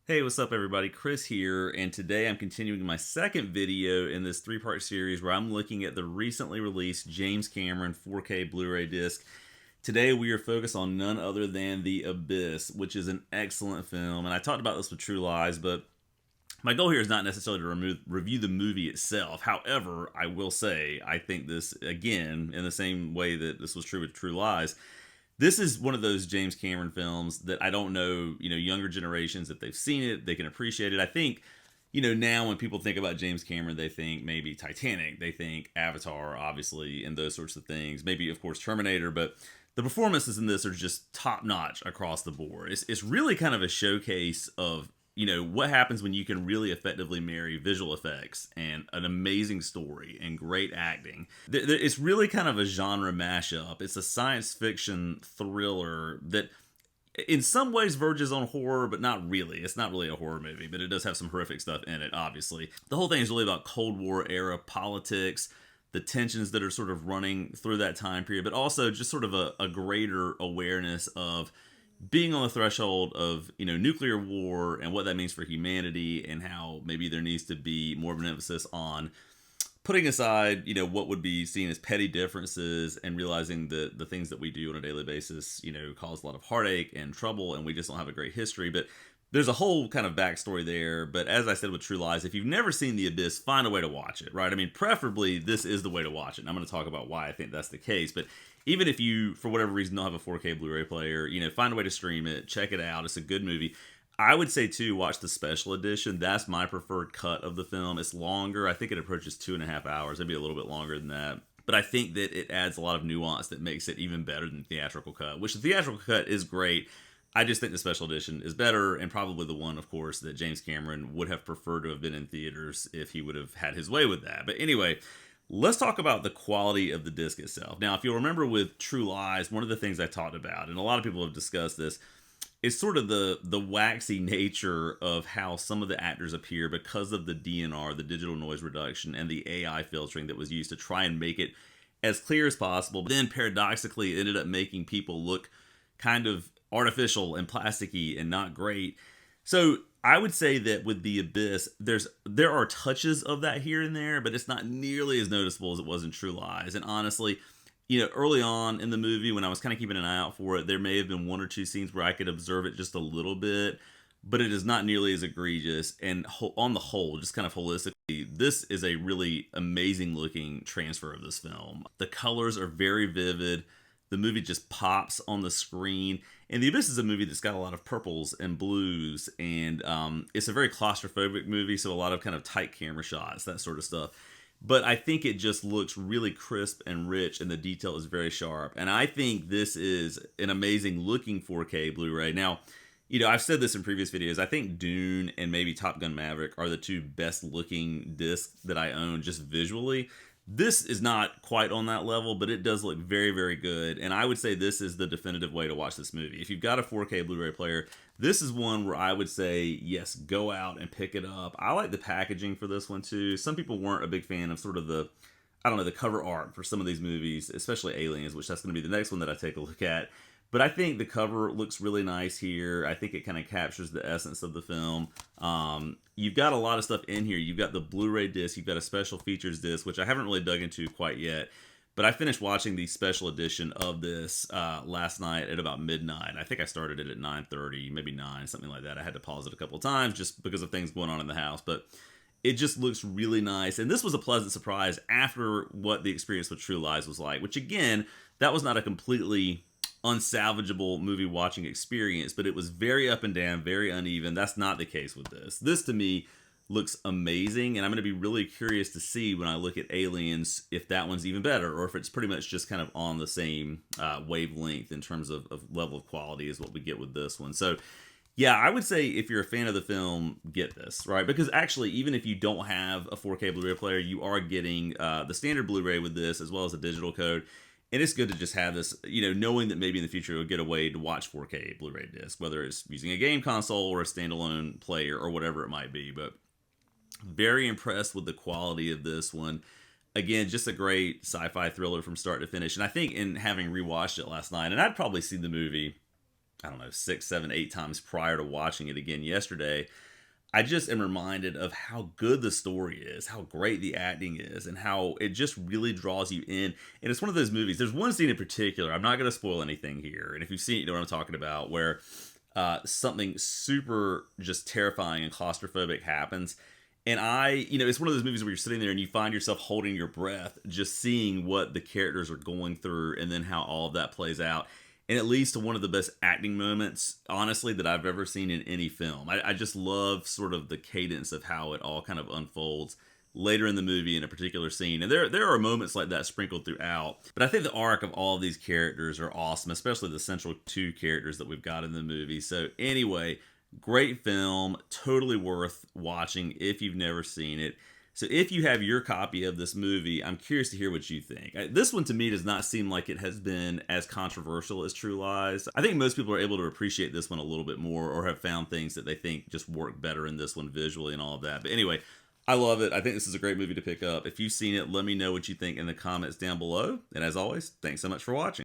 Hey, what's up everybody? Chris here, and today I'm continuing my second video in this three-part series where I'm looking at the recently released James Cameron 4K Blu-ray disc. Today we are focused on none other than The Abyss, which is an excellent film, and I talked about this with True Lies, but my goal here is not necessarily to review the movie itself. However, I will say I think this, again, in the same way that this was true with True Lies, this is one of those James Cameron films that I don't know, younger generations, if they've seen it, they can appreciate it. I think, now when people think about James Cameron, they think maybe Titanic, they think Avatar, obviously, and those sorts of things. Maybe, of course, Terminator, but the performances in this are just top notch across the board. It's really kind of a showcase of what happens when you can really effectively marry visual effects and an amazing story and great acting. It's really kind of a genre mashup. It's a science fiction thriller that in some ways verges on horror, but not really. It's not really a horror movie, but it does have some horrific stuff in it, obviously. The whole thing is really about Cold War era politics, the tensions that are sort of running through that time period, but also just sort of a greater awareness of being on the threshold of nuclear war and what that means for humanity, and how maybe there needs to be more of an emphasis on putting aside what would be seen as petty differences and realizing that the things that we do on a daily basis cause a lot of heartache and trouble, and we just don't have a great history. But there's a whole kind of backstory there. But as I said with True Lies, if you've never seen The Abyss, find a way to watch it, right? I mean, preferably this is the way to watch it, and I'm going to talk about why I think that's the case. But even if you, for whatever reason, don't have a 4K Blu-ray player, find a way to stream it, check it out. It's a good movie. I would say, too, watch the special edition. That's my preferred cut of the film. It's longer. I think it approaches 2.5 hours. Maybe a little bit longer than that. But I think that it adds a lot of nuance that makes it even better than the theatrical cut, which the theatrical cut is great. I just think the special edition is better, and probably the one, of course, that James Cameron would have preferred to have been in theaters if he would have had his way with that. But anyway, let's talk about the quality of the disc itself. Now, if you'll remember with True Lies, one of the things I talked about, and a lot of people have discussed this, is sort of the waxy nature of how some of the actors appear because of the DNR, the digital noise reduction, and the AI filtering that was used to try and make it as clear as possible. But then paradoxically, it ended up making people look kind of artificial and plasticky and not great. So I would say that with The Abyss, there are touches of that here and there, but it's not nearly as noticeable as it was in True Lies. And honestly, early on in the movie, when I was kind of keeping an eye out for it, there may have been one or two scenes where I could observe it just a little bit, but it is not nearly as egregious. And on the whole, just kind of holistically, this is a really amazing looking transfer of this film. The colors are very vivid. The movie just pops on the screen. And The Abyss is a movie that's got a lot of purples and blues, and it's a very claustrophobic movie, so a lot of kind of tight camera shots, that sort of stuff. But I think it just looks really crisp and rich, and the detail is very sharp. And I think this is an amazing looking 4K Blu-ray. Now, I've said this in previous videos. I think Dune and maybe Top Gun Maverick are the two best looking discs that I own just visually. This is not quite on that level, but it does look very, very good. And I would say this is the definitive way to watch this movie. If you've got a 4K Blu-ray player, this is one where I would say, yes, go out and pick it up. I like the packaging for this one too. Some people weren't a big fan of sort of the cover art for some of these movies, especially Aliens, which that's going to be the next one that I take a look at. But I think the cover looks really nice here. I think it kind of captures the essence of the film. You've got a lot of stuff in here. You've got the Blu-ray disc. You've got a special features disc, which I haven't really dug into quite yet. But I finished watching the special edition of this last night at about midnight. I think I started it at 9:30, maybe 9, something like that. I had to pause it a couple of times just because of things going on in the house. But it just looks really nice. And this was a pleasant surprise after what the experience with True Lies was like, which again, that was not a completely unsalvageable movie watching experience, but it was very up and down, very uneven. That's not the case with this. This to me looks amazing, and I'm going to be really curious to see when I look at Aliens if that one's even better, or if it's pretty much just kind of on the same wavelength in terms of level of quality as what we get with this one. So yeah, I would say if you're a fan of the film, get this, right? Because actually, even if you don't have a 4K Blu-ray player, you are getting the standard Blu-ray with this, as well as a digital code. And it's good to just have this, knowing that maybe in the future you'll get a way to watch 4K Blu-ray disc, whether it's using a game console or a standalone player or whatever it might be. But very impressed with the quality of this one. Again, just a great sci-fi thriller from start to finish. And I think in having rewatched it last night, and I'd probably seen the movie I don't know, 6, 7, 8 times prior to watching it again yesterday, I just am reminded of how good the story is, how great the acting is, and how it just really draws you in. And it's one of those movies. There's one scene in particular. I'm not going to spoil anything here. And if you've seen it, you know what I'm talking about, where something super just terrifying and claustrophobic happens. And it's one of those movies where you're sitting there and you find yourself holding your breath, just seeing what the characters are going through and then how all of that plays out. And it leads to one of the best acting moments, honestly, that I've ever seen in any film. I just love sort of the cadence of how it all kind of unfolds later in the movie in a particular scene. And there are moments like that sprinkled throughout. But I think the arc of all of these characters are awesome, especially the central two characters that we've got in the movie. So anyway, great film, totally worth watching if you've never seen it. So if you have your copy of this movie, I'm curious to hear what you think. This one to me does not seem like it has been as controversial as True Lies. I think most people are able to appreciate this one a little bit more or have found things that they think just work better in this one visually and all of that. But anyway, I love it. I think this is a great movie to pick up. If you've seen it, let me know what you think in the comments down below. And as always, thanks so much for watching.